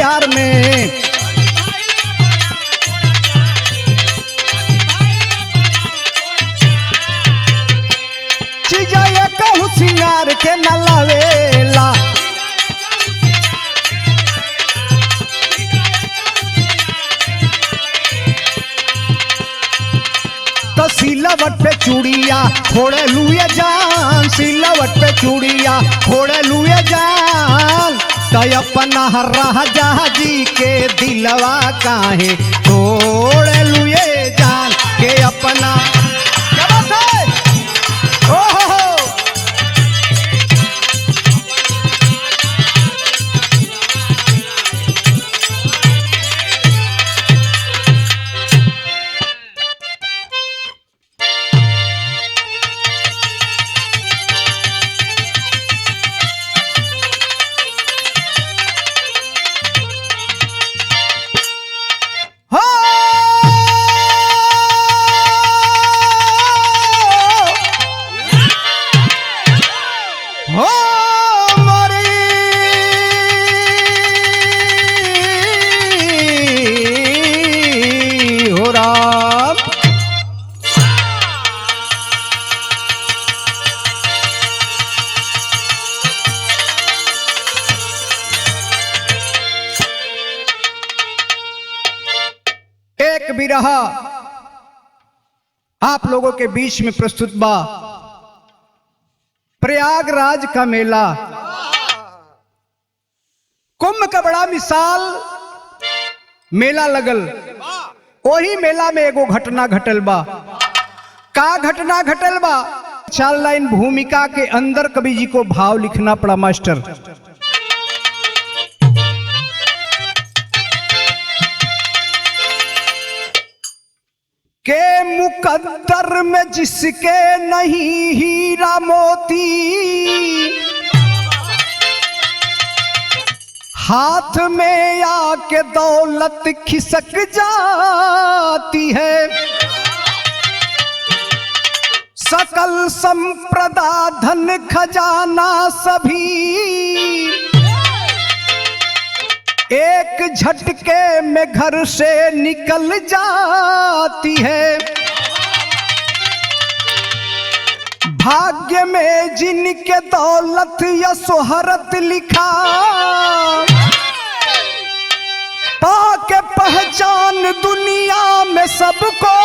बाजार में। चीजा ये कहू सिंगार के न लावेला, तो सिलवट पे चूड़िया फोड़े लुए जान, सिलवट पे चूड़िया फोड़े लुए जान। तो अपना राजा जी के दिलवा काहे तोड़े लुए जान, के अपना क्या बात है। ओहो बिरहा आप लोगों के बीच में प्रस्तुत बा। प्रयागराज का मेला, कुंभ का बड़ा मिसाल मेला लगल। वही मेला में एगो घटना घटल बा। का घटना घटल बा? 4 लाइन भूमिका के अंदर कवि जी को भाव लिखना पड़ा मास्टर। के मुकद्दर में जिसके नहीं हीरा मोती, हाथ में आके दौलत खिसक जाती है। सकल संप्रदा धन खजाना सभी एक झटके में घर से निकल जाती है। भाग्य में जिनके दौलत या शोहरत लिखा, पाके पहचान दुनिया में सबको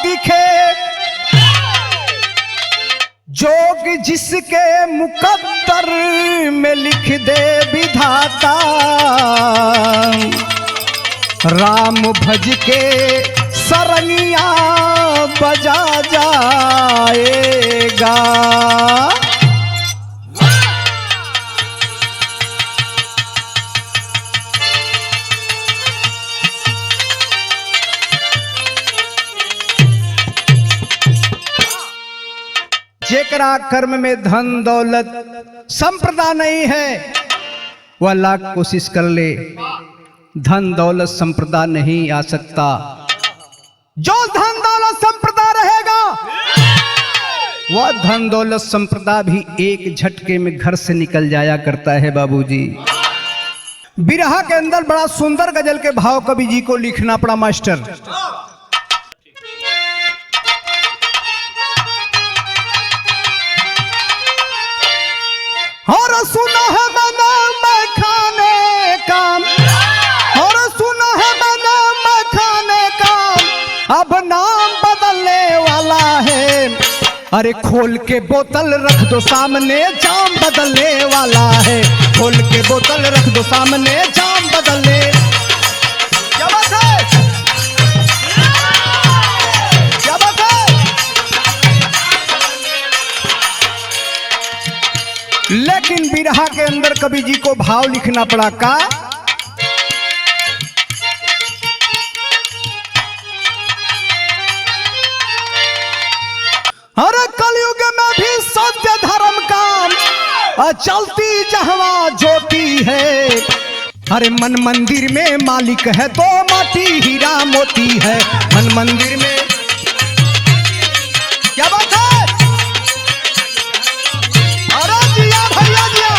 दिखे। जोग जिसके मुकद्दर में लिख दे विधाता, राम भज के सरनिया बजा जाएगा। जेकरा कर्म में धन दौलत संप्रदा नहीं है, वह लाख कोशिश कर ले, धन दौलत संप्रदा नहीं आ सकता। जो धन दौलत संप्रदा रहेगा, वह धन दौलत संप्रदा भी एक झटके में घर से निकल जाया करता है बाबूजी। बिरहा के अंदर बड़ा सुंदर गजल के भाव कवि जी को लिखना पड़ा मास्टर। और सुना है मैंने मैं खाने का, और सुना है मैंने मैं खाने का, अब नाम बदलने वाला है। अरे खोल के बोतल रख दो सामने, जाम बदलने वाला है। खोल के बोतल रख दो सामने, जाम बदलने। क्या बात है, क्या बात है। लेकिन बिरहा के अंदर कवि जी को भाव लिखना पड़ा। का अरे कलयुग में भी सत्य धर्म का चलती जहवा ज्योति है। अरे मन मंदिर में मालिक है तो माटी हीरा मोती है। मन मंदिर में क्या बात है। अरे जिया भैया जिया।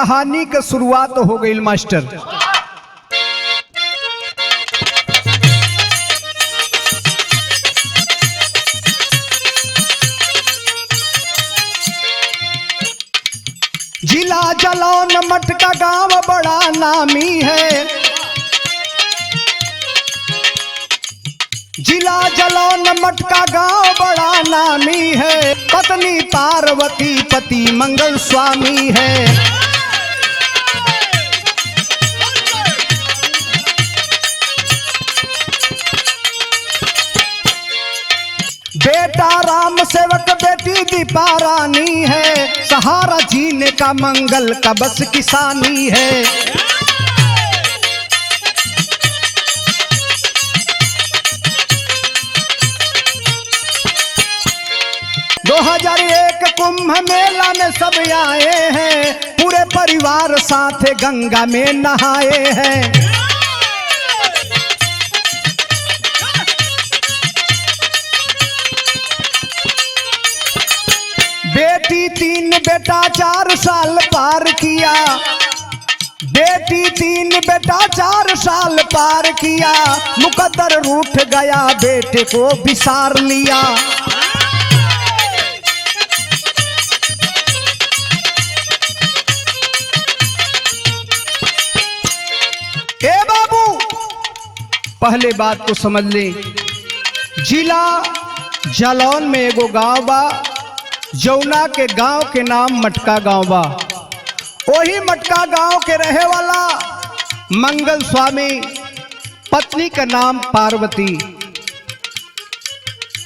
कहानी के शुरुआत हो गई मास्टर। जिला जलौन मटका गांव बड़ा नामी है, जिला जलौन मटका गांव बड़ा नामी है, पत्नी पार्वती पति मंगल स्वामी है। बेटा राम सेवक बेटी दीपा रानी है, सहारा जीने का मंगल का बस किसानी है। 2001 कुंभ मेला में सब आए हैं, पूरे परिवार साथ गंगा में नहाए हैं। बेटी 3 बेटा 4 साल पार किया, बेटी 3 बेटा 4 साल पार किया, मुकद्दर रूठ गया बेटे को बिसार लिया। ए बाबू पहले बात को समझ ले, जिला जलौन में एगो गांव बा, जौना के गांव के नाम मटका गांव बा। वही मटका गांव के रहे वाला मंगल स्वामी, पत्नी का नाम पार्वती।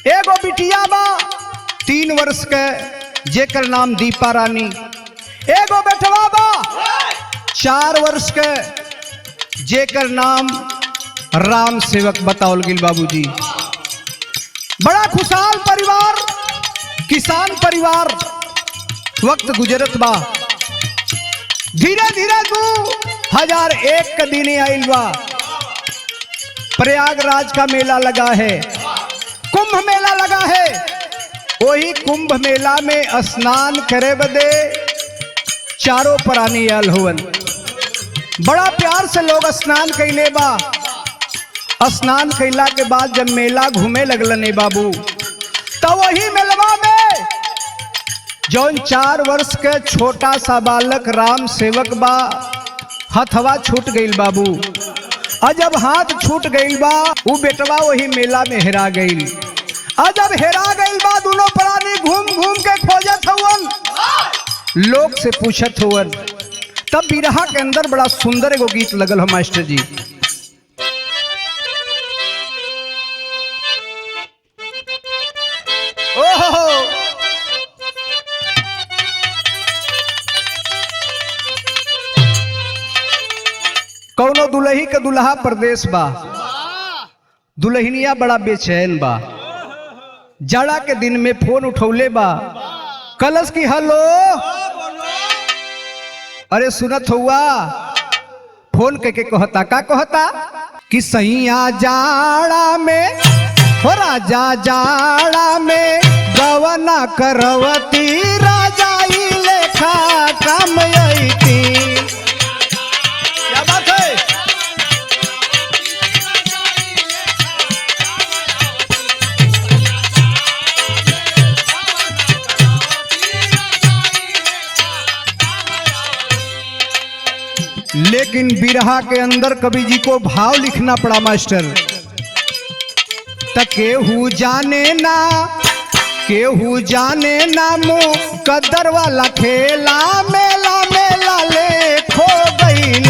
एगो बिटिया बा 3 वर्ष के, जेकर नाम दीपा रानी। एगो बेटवा बा 4 वर्ष के, जेकर नाम राम सेवक बताओल गिल बाबूजी। बड़ा खुशहाल परिवार, किसान परिवार। वक्त गुजरत बा, धीरे धीरे 2001 का दिन आइल बा। प्रयागराज का मेला लगा है, कुंभ मेला लगा है। वही कुंभ मेला में स्नान करे बदे चारों प्राणी आयल हुवन। बड़ा प्यार से लोग स्नान कैले बा। स्नान कैला के बाद जब मेला घूमे लगलन बाबू, तो वही मेलवा में जौन 4 वर्ष के छोटा सा बालक राम सेवक बा, हथवा छूट गईल बाबू। और जब हाथ छूट गईल बा, वो बेटवा वही मेला में हेरा गईल। और जब हेरा गईल बा, दोनों प्राणी घूम घूम के खोजत हुवन, लोग से पूछत हुवन। तब बिरहा के अंदर बड़ा सुंदर एगो गीत लगल हो मास्टर जी। ओहो कौनो दुल्ही के दुल्हा परदेश बा, दुल्हनिया बड़ा बेचैन बा। जाड़ा के दिन में फोन उठौले बा, कलश की हेलो, अरे सुनत हुआ, फोन करके कहता, का कहता कि सैया जाड़ा में हो राजा जाड़ा में गवना करवती, राजाई लेखा काम अइती। क्या बात है? लेकिन बिरहा के अंदर कवि जी को भाव लिखना पड़ा मास्टर। केहू जाने ना मुँह कदर वाला खेला, मेला मेला ले खो गईल।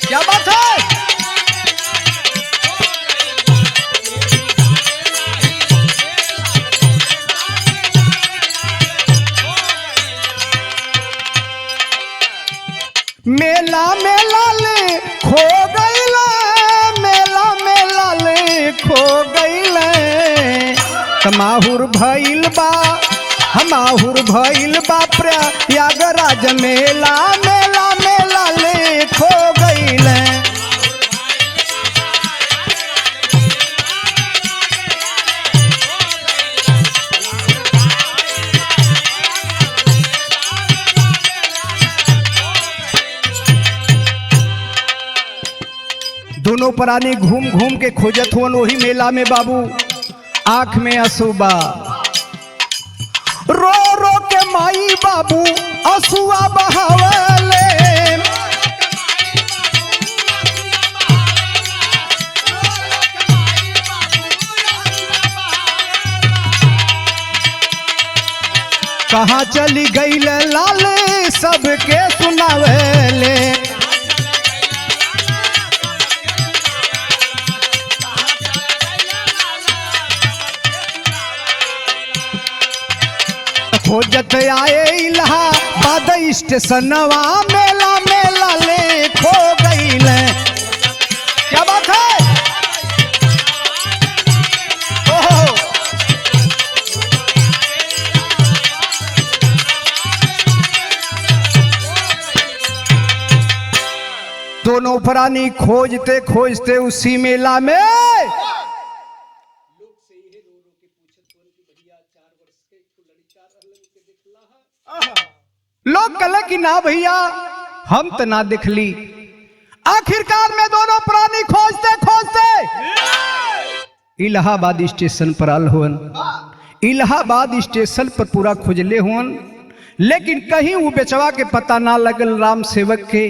क्या बात है? मेला मेला ले खो गईल, मेला मेला ले खो गईल। माहुर भइल बा, हमाहुर भइल बा, प्रयागराज मेला मेला मेला ले खो गईल। दोनों प्राणी घूम घूम के खोजत हुन वही मेला में बाबू। आंख में असूबा, रो रो के माई बाबू असुआ बहावले। कहाँ चली गई लाल सबके सुनावेले। खोजत आए इलाहाबाद स्टेशनवा मेला मेला ले खो गई। क्या बात है? ओहो, दोनों प्राणी खोजते खोजते उसी मेला में लोग कले कि ना भैया हम तो ना दिखली। आखिरकार में दोनों प्राणी खोजते खोजते इलाहाबाद स्टेशन पर आल हुन। इलाहाबाद स्टेशन पर पूरा खोजले हुन, लेकिन कहीं वो बेचवा के पता ना लगल राम सेवक के।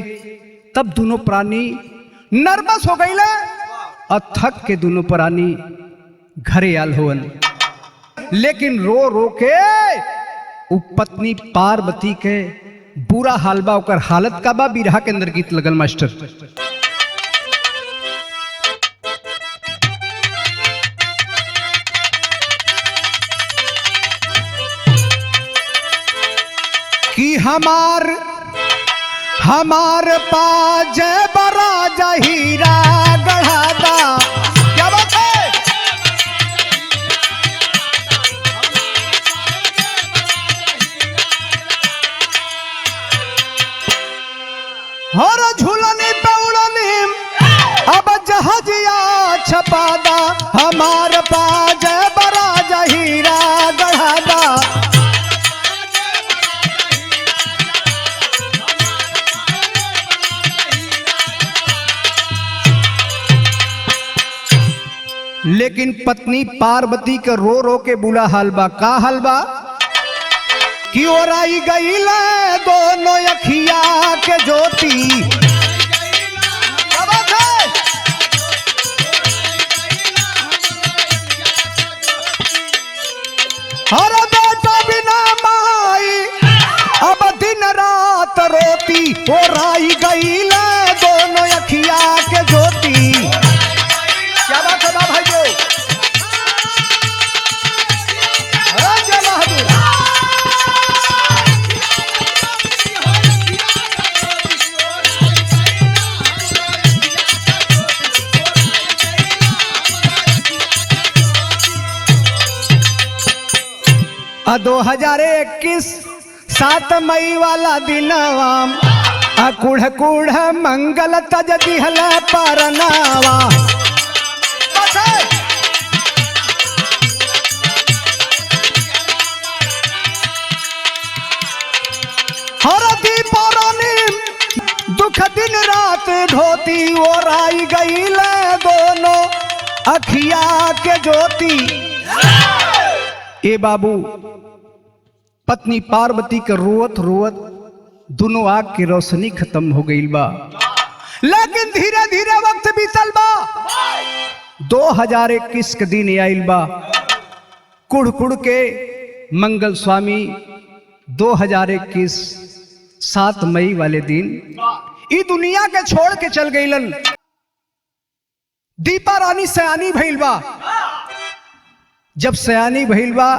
तब दोनों प्राणी नर्वस हो गई और थक के दोनों प्राणी घरे आल हुन। लेकिन रो रो के उ पत्नी पार्वती के बुरा हाल बा, ओकर हालत का बा। बिरहा के अंदर गीत लगल मास्टर। कि हमार पाज बराजा हीरा गढ़ादा। क्या बात है? हर झूलनी पे उड़नी अब जहाजिया छपादा। हमार पाज बराजा हीरा गढ़ादा। लेकिन पत्नी पार्वती के रो रो के बुला हाल बा। का हाल बा? कि ओराई गई दोनों अखिया के ज्योति। हर बेटा बिना माई अब दिन रात रोती। ओराई गई दोनों अखिया के ज्योति। क्या बात है भाई जो? राजा बहादुर। आ 2021 7 मई वाला दिनवा कुढ़ कुढ़ मंगल तज दिहल परनावा। हरदी पौरानी दुख दिन रात ढोती। और आई गई दोनों अखिया के ज्योति। ए बाबू, पत्नी पार्वती के रोवत रोवत दोनों आग की रोशनी खत्म हो गई बा। लेकिन धीरे धीरे वक्त बीतल बा। 2021 के दिन आइल बा। कुड़ कुड़ के मंगल स्वामी 2021 7 मई वाले दिन ई दुनिया के छोड़ के चल गईलन। दीपा रानी सयानी भइल बा। जब सयानी भइल बा,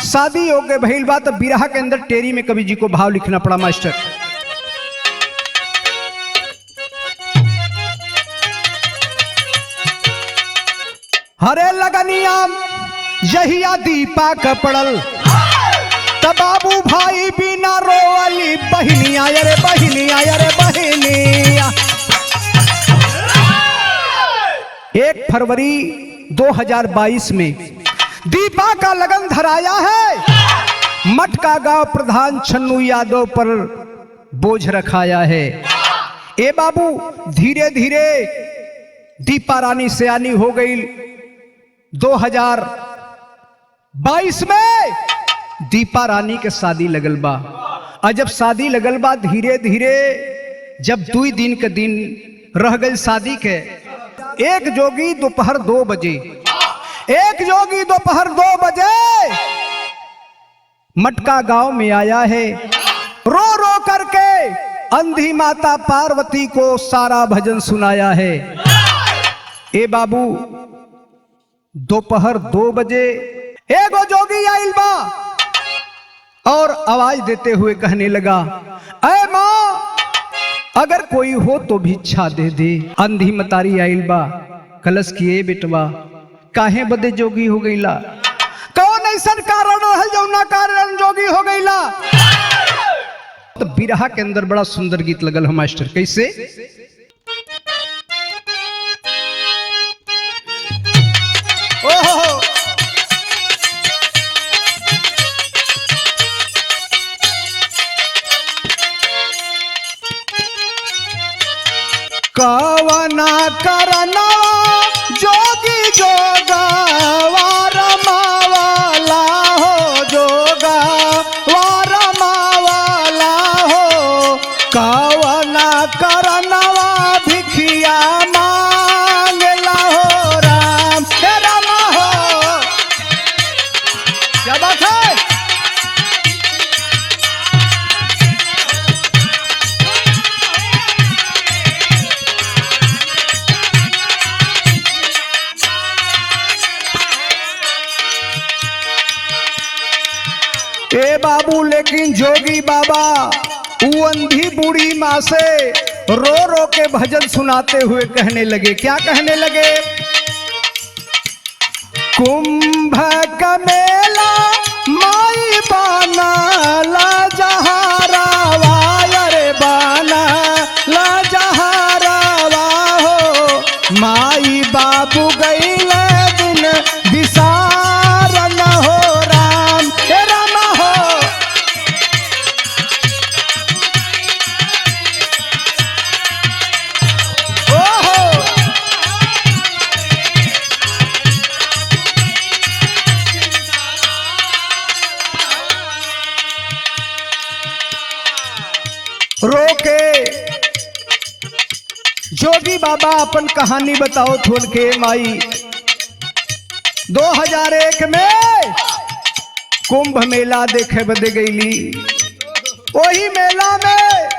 शादी हो के भइल बा, तो बिरहा के अंदर टेरी में कवि जी को भाव लिखना पड़ा मास्टर। हरे लगनिया यहिया दीपा का पड़ल। तब बाबू भाई बिना रोवली बहिनिया। अरे बहिनिया, अरे बहिनिया। 1 फरवरी 2022 में दीपा का लगन धराया है। मटका गांव प्रधान छन्नू यादव पर बोझ रखाया है। ए बाबू, धीरे धीरे दीपा रानी सयानी हो गई। 2022 में दीपा रानी के शादी लगल बा। और जब शादी लगल बा धीरे धीरे जब 2 दिन के दिन रह गई शादी के, एक जोगी दोपहर 2 बजे मटका गांव में आया है। रो रो करके अंधी माता पार्वती को सारा भजन सुनाया है। ए बाबू, दोपहर 2 बजे एगो जोगी आइल बा और आवाज देते हुए कहने लगा, ऐ माँ, अगर कोई हो तो भिक्षा दे दे। अंधी मतारी आइल बा, कलश किए बेटवा काहे बदे जोगी हो गईला? कौन ऐसा कारण रहल जौना कारण जोगी हो गईला? तो बिरहा के अंदर बड़ा सुंदर गीत लगल है मास्टर, कैसे? ओहो, कवना करना जोगी जोगावा रमावाला हो, जोगावा रमावाला हो। कवना करनवा भिखिया मांगला हो राम, हे राम हो। क्या बात है? ए बाबू, लेकिन जोगी बाबा वो अंधी बूढ़ी माँ से रो रो के भजन सुनाते हुए कहने लगे, क्या कहने लगे? कुंभ का मेला माई बाना ला जहारावा, अरे बाना ला जहारावा हो। माई बाबू गईल दिन विसारन हो राम, हे राम हो। ओहो, रोके जोगी बाबा अपन कहानी बताओ थोड़ के माई। 2001 में कुंभ मेला देखे बदे गईली। वही मेला में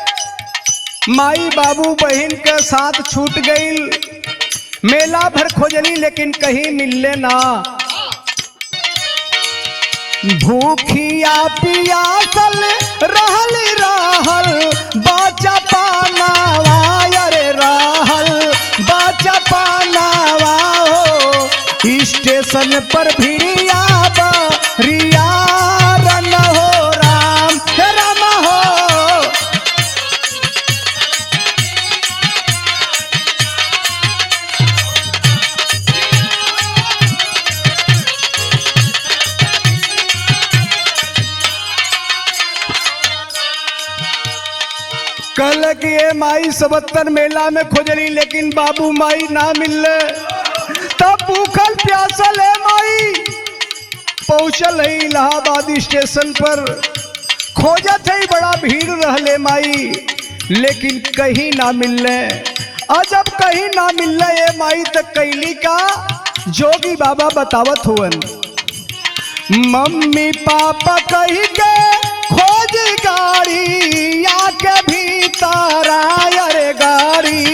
माई बाबू बहन के साथ छूट गईल। मेला भर खोजली लेकिन कहीं मिलले ना। भूखिया पियासल रहल बाचा पानावा, अरे रहल बाचा पानावा हो। स्टेशन पर भिड़िया रिया रन हो राम, हे राम हो। कल के माई 77 मेला में खोजली लेकिन बाबू माई ना मिलले। तब भूखल प्यासल है माई पहुंचल है इलाहाबाद स्टेशन पर। खोजत है, बड़ा भीड़ रहले माई लेकिन कहीं ना मिलले। और जब कहीं ना मिलले ये माई तक कैली का जोगी बाबा बतावत हुवन। मम्मी पापा कही के खोज गाड़ी या के भीतर, अरे गाड़ी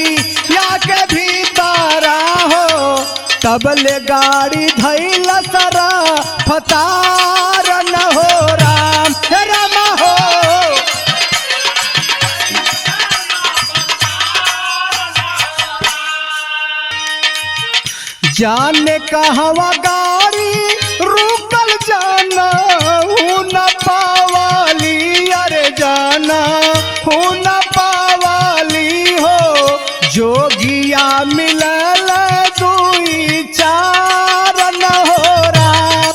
या के भीतर हो। तबले गाड़ी धैल सरा फतार न हो राम, हे राम हो। जाने कहवा गाड़ी रुकल जाना हूँ न पावाली, अरे जाना हूँ न पावाली हो। जोगिया मिलल 2 4 न हो राम।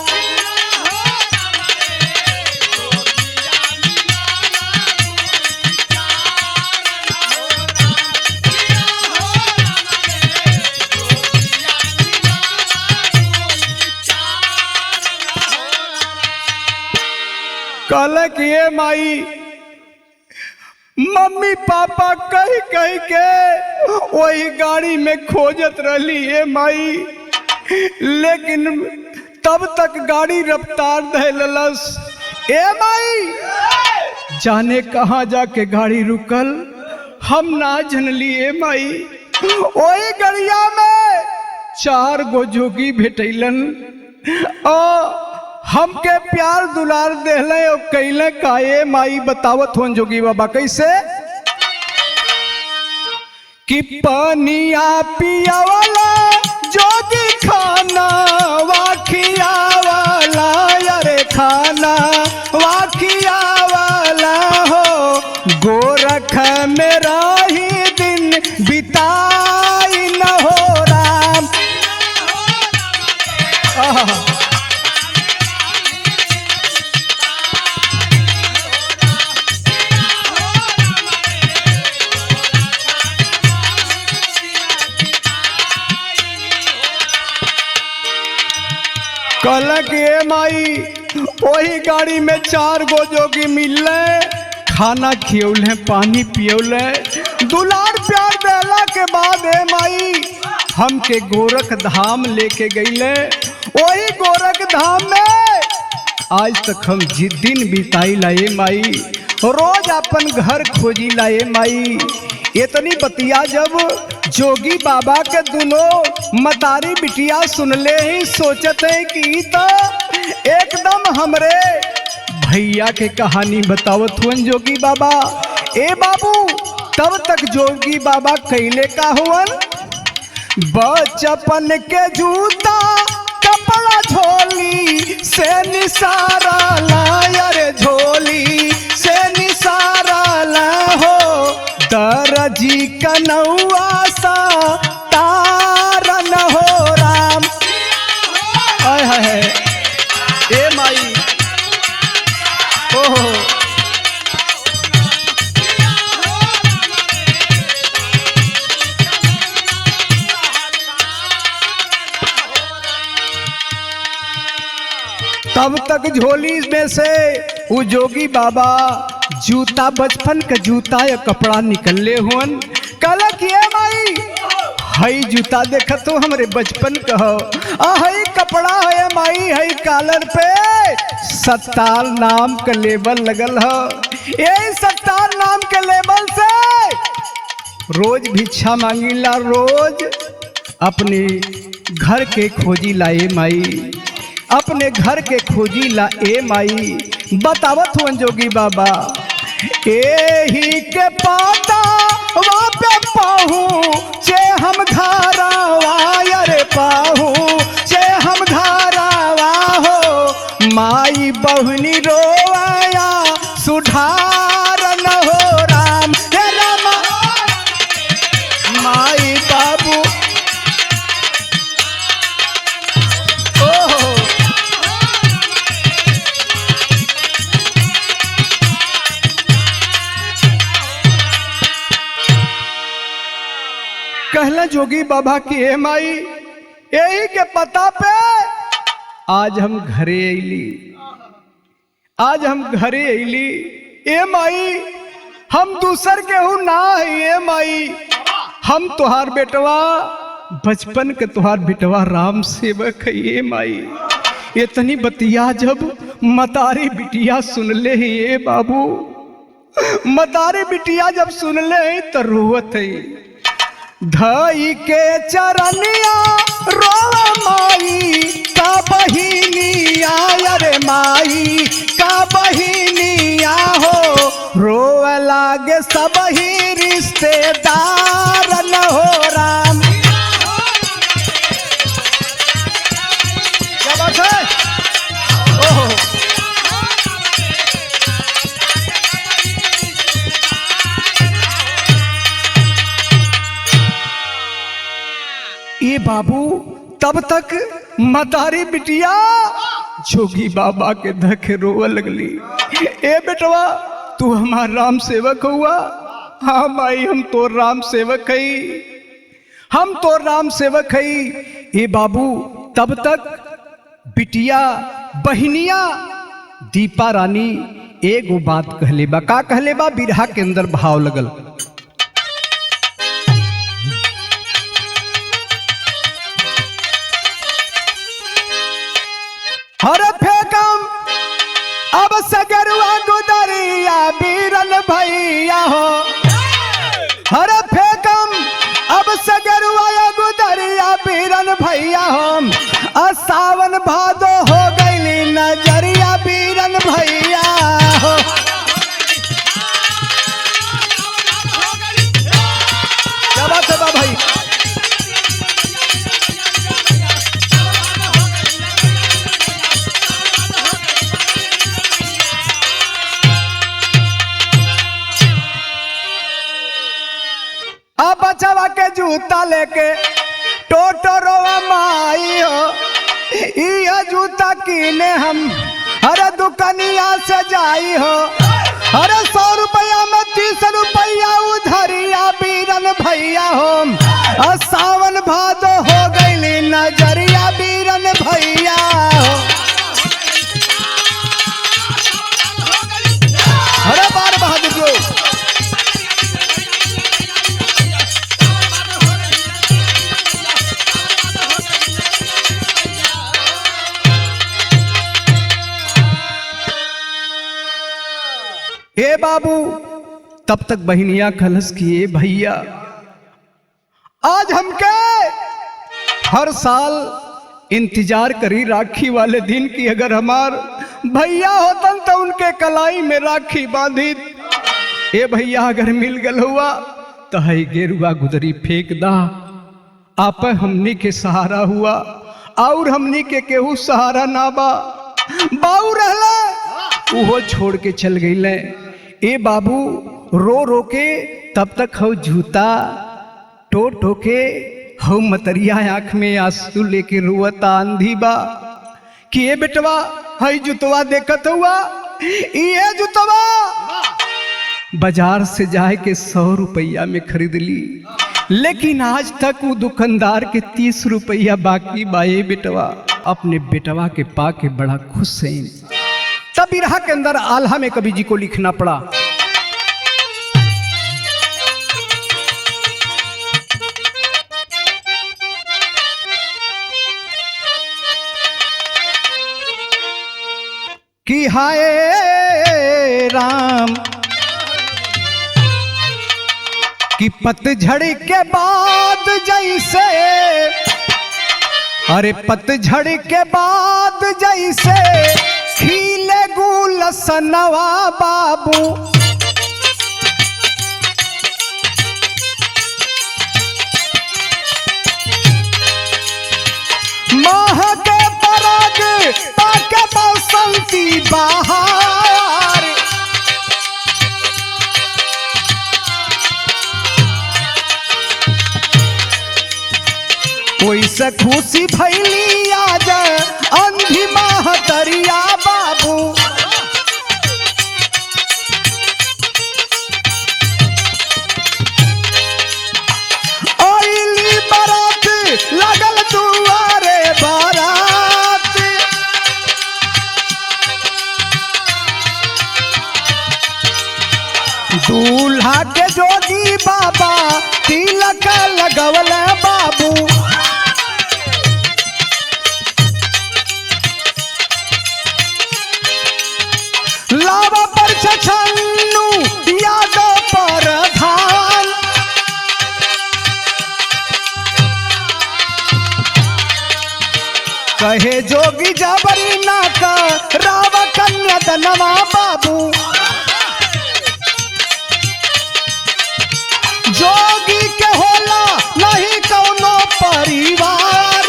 कि ये माई मम्मी पापा कही कही के वही गाड़ी में खोजत रही ये माई, लेकिन तब तक गाड़ी रफ्तार दहलस। ए माई जाने कहाँ जाके गाड़ी रुकल हम ना जनली। ए माई वही गड़िया में 4 गो जोगी भेटैलन और हमके प्यार दुलार देहले और कैले काये माई बतावत होन जोगी बाबा कैसे कि पानिया पिया वाला जोगी खाना वाखिया वाला, अरे खाना वाखिया वाला हो, गोरख मेरा ही दिन बिताई न हो राम। कहलक ये माई वही गाड़ी में 4 गो जोगी मिलले, खाना खियौले पानी पियौले, दुलार प्यार देला के बाद ए माई हमके गोरख धाम लेके गईले। वही गोरख धाम में आज तक हम दिन बिताई लाए माई, रोज अपन घर खोजी लाए माई। इतनी बतिया जब जोगी बाबा के दोनों मतारी बिटिया सुनले ही सोचत है कि तो एकदम हमरे भैया के कहानी बतावत हुन जोगी बाबा। ए बाबू तब तक जोगी बाबा कैले का हुवन, बचपन के जूता कपड़ा झोली से निसारा ला, अरे झोली से निसारा ला हो, दरजी कनौआ सा तारन हो राम। हाय हाय ए माई ओहो तब तक झोली में से वो जोगी बाबा जूता बचपन का जूता या कपड़ा निकलले हुन। कहला कि ए माई हई जूता देखा तो हमरे बचपन का हो, हई कपड़ा है माई, हई कॉलर पे सत्तार नाम का लेबल लगल हो। यही सत्तार नाम के लेबल से रोज भिक्षा मांगिला, रोज अपने घर के खोजी लाए माई, अपने घर के खोजी ला ए माई। बतावत हुन जोगी बाबा एही के पाता वहाँ पे पाहू चे हम धारावा, अरे पाहू चे हम धारावा हो, माई बहुनी रोया सुधार न हो राम। हे राम माई बाबू ओहो कहला जोगी बाबा की ए माई यही के पता पे आज हम घरे अली, आज हम घरे अली। ए माई हम दूसर के हूँ ना है ए माई, हम तुहार बेटवा बचपन के तुहार बेटवा राम सेवक है ए माई। इतनी बतिया जब मतारी बिटिया सुन ले ए बाबू, मतारी बिटिया जब सुन ले तो रोवत है। धई के चरनिया रोवा माई का बहिनिया, अरे माई का बहिनिया हो, रोवे लागे सब ही रिश्तेदार न हो राम। क्या बात है ओहो ये बाबू तब तक मतारी बिटिया जोगी बाबा के धके रोवे लगली। ए बेटवा तू हमार राम सेवक हुआ? हाँ माई हम तो राम सेवक है, हम तो राम सेवक है। ए बाबू तब तक बिटिया बहनिया दीपा रानी एगो बात कहले बा। का कहले बा? बिरहा के अंदर भाव लगल। हर फेकम अब सगरुआ गुदरिया बीरन भैया हो। हर फेकम अब सगरुआ गुदरिया बीरन भैया हो। सावन भादो हो गईली नजरिया बीरन भैया हो। क्या बात है बा भाई? अब बचवा के जूता लेके टोटोरोवा माई हो। ये जूता कीने हम हर दुकनिया से जाई हो। हर 100 रुपया में 30 रुपया उधरिया बीरन भैया हो। सावन भादो हो गईली नजरिया बीरन भैया हो। अरे बार बहादुर जो ए बाबू, तब तक बहनिया खलस किए भैया आज हमके हर साल इंतजार करी राखी वाले दिन की। अगर हमार भैया होतन तो उनके कलाई में राखी बांधी। ए भैया अगर मिल गल हुआ तो है गेरुआ गुदरी फेंक दा। आप हमनी के सहारा हुआ और हमनी के केहू सहारा ना बा। बाऊ रहला वो छोड़ के चल गई। ए बाबू रो रो के तब तक हो जूता टो टो के हो मतरिया आंख में आंसू लेके रुआता आंधी बा कि ए बेटवा हई जुतवा देखत हुआ। ये जुतवा बाजार से जाए के 100 रुपया में खरीद ली, लेकिन आज तक वो दुकानदार के 30 रुपया बाकी बा। ए बेटवा अपने बेटवा के पाके बड़ा खुश है। तब बिरहा के अंदर आल्हा में कवि जी को लिखना पड़ा। कि हाय राम कि पतझड़ के बाद जैसे, अरे पतझड़ के बाद जैसे खिले गुलसनवा बाबू। माह के पराग पाके बसंती बहार। ओइसे खुशी भैली आज अंधी महतरिया बाबू। आइली बारात लगल दुआरे बारात। दूल्हा के जोगी बाबा तिलक लगवल बाबू। लावा पर छन्नू यादव पर धान। कहे जोगी जबरी ना का राव कन्या दनवा बाबू। जोगी के होला नहीं कौनो परिवार।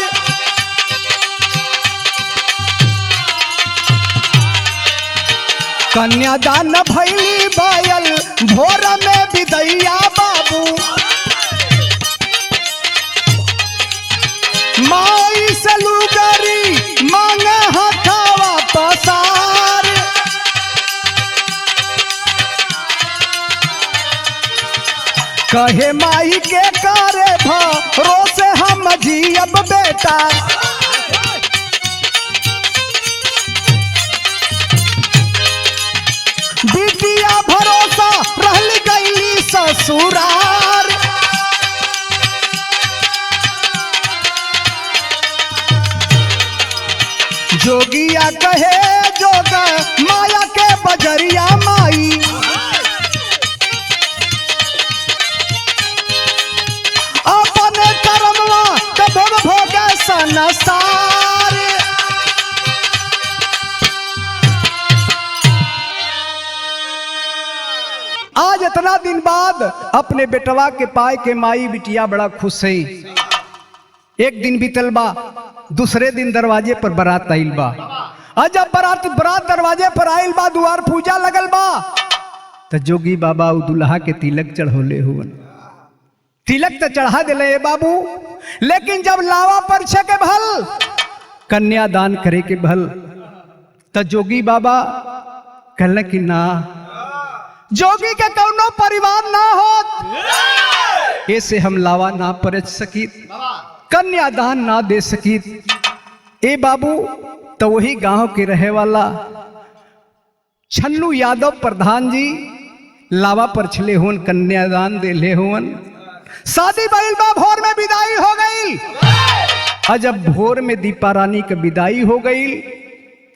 कन्यादान भैली बायल भोर में विदैया बाबू। माई से लुगरी मांगे हथावा पसार। कहे माई के करे भरोसे हम जियब बेटा। ससुरार। जोगिया कहे जोग माया के बजरिया माई, अपने कर्मवा कब भोगे संसार। आज इतना दिन बाद अपने बेटवा के पाए के माई बिटिया बड़ा खुश है। एक दिन बीतल बा, दूसरे दिन दरवाजे पर बारात आइल बा। आज जब बारात दरवाजे पर आइल बा, द्वार पूजा लगल बा, तो जोगी बाबा उ दुल्हा के तिलक चढ़ोले हुवन। तिलक तो चढ़ा दिले बाबू, लेकिन जब लावा परिछे के भल, कन्यादान करे के भल, तो जोगी बाबा कहले कि ना, जोगी के कौनो परिवार ना होत, ऐसे हम लावा ना परच सकीत, कन्यादान ना दे सकीत। ए बाबू, तो वही गांव के रहे वाला छन्नू यादव प्रधान जी लावा पर छले हुन, कन्यादान दे ले हुन। शादी भइल बा, भोर में विदाई हो गई। और जब भोर में दीपा रानी का विदाई हो गई,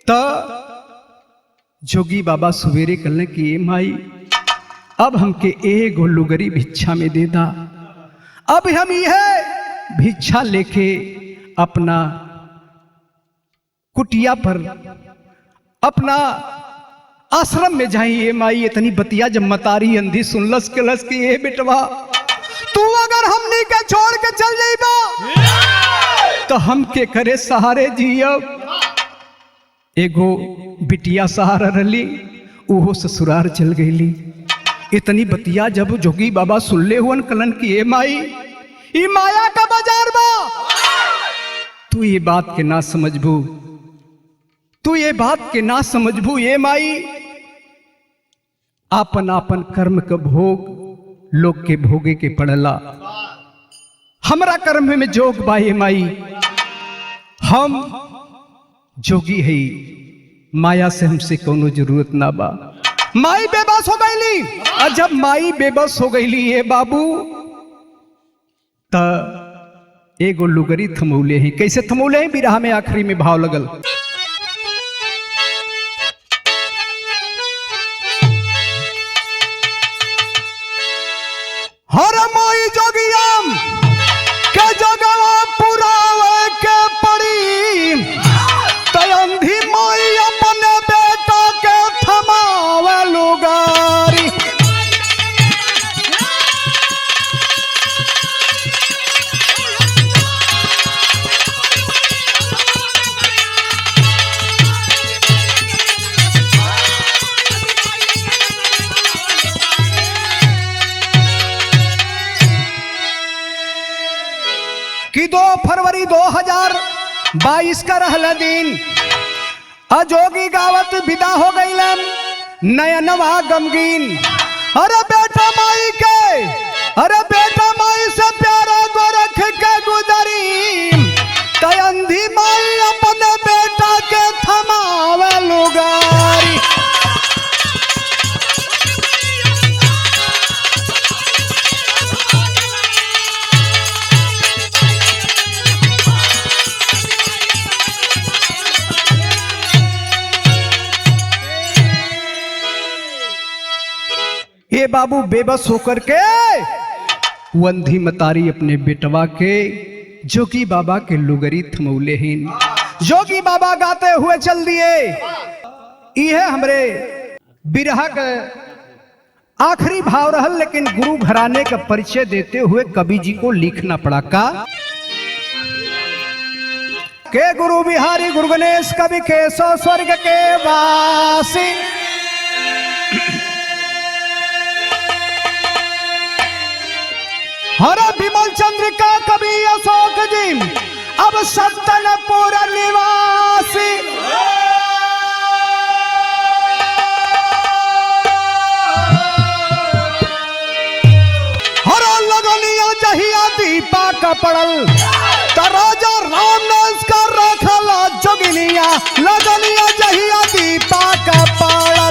तो जोगी बाबा सवेरे कहले कि माई, अब हमके एगो लुगरी भिक्षा में दे दा। अब हम यह भिक्षा लेके अपना कुटिया पर, अपना आश्रम में जाइए। माई इतनी बतिया जब मतारी अंधी सुनलस कलस कि ए बेटवा, तू अगर हमनी के छोड़ के चल जाइबा तो हमके करे सहारे जियब। एगो बिटिया सहारा रली, ओहो ससुरार चल गईली। इतनी बतिया जब जोगी बाबा सुनले हुन कलन की ए माई, ई माया का बाजार बा, तू ये बात के ना समझबू, तू ये बात के ना समझबू। ये माई, आपन आपन कर्म का भोग लोग के भोगे के पड़ला। हमरा कर्म में जोग बा ये माई, हम जोगी है, माया से हमसे कोनो जरूरत ना बा। माई बेबस हो गईली, और जब माई बेबस हो गईली ये बाबू, त एगो लुगरी थमौले हैं। कैसे थमौले हैं? बिरहा में आखिरी में भाव लगल, हर माई जोगियम के जोगवा पुरावे के पड़ी, तयंधी माई अपने बेटा के थमावे लुगारी। कि 2 फरवरी 2022 का रहला दिन, अजोगी गावत विदा हो गईलम, नयनवा गमगीन। अरे बेटा माई के, अरे बेटा माई से प्यारा गोरख के गुजरी, तयंधी माई अपने बेटा के थमावे लुगारी। ये बाबू बेबस होकर के वंधी मतारी अपने बेटवा के जोगी बाबा के लुगरी थमौले हैं। जोगी बाबा गाते हुए चल दिए। यह हमरे बिरहा का आखिरी भाव रहल, लेकिन गुरु घराने का परिचय देते हुए कवि जी को लिखना पड़ा। का के गुरु बिहारी गुरु गणेश कवि के सो स्वर्ग के वासी, हरा विमल चंद्रिका कवि अशोक जी अब सत्तनपुर निवासी। हरा लगनिया जहिया दीपा का पड़ल, त राजा राम ने इसका रखला जोगिनिया, लगनिया जहिया दीपा का पड़ल।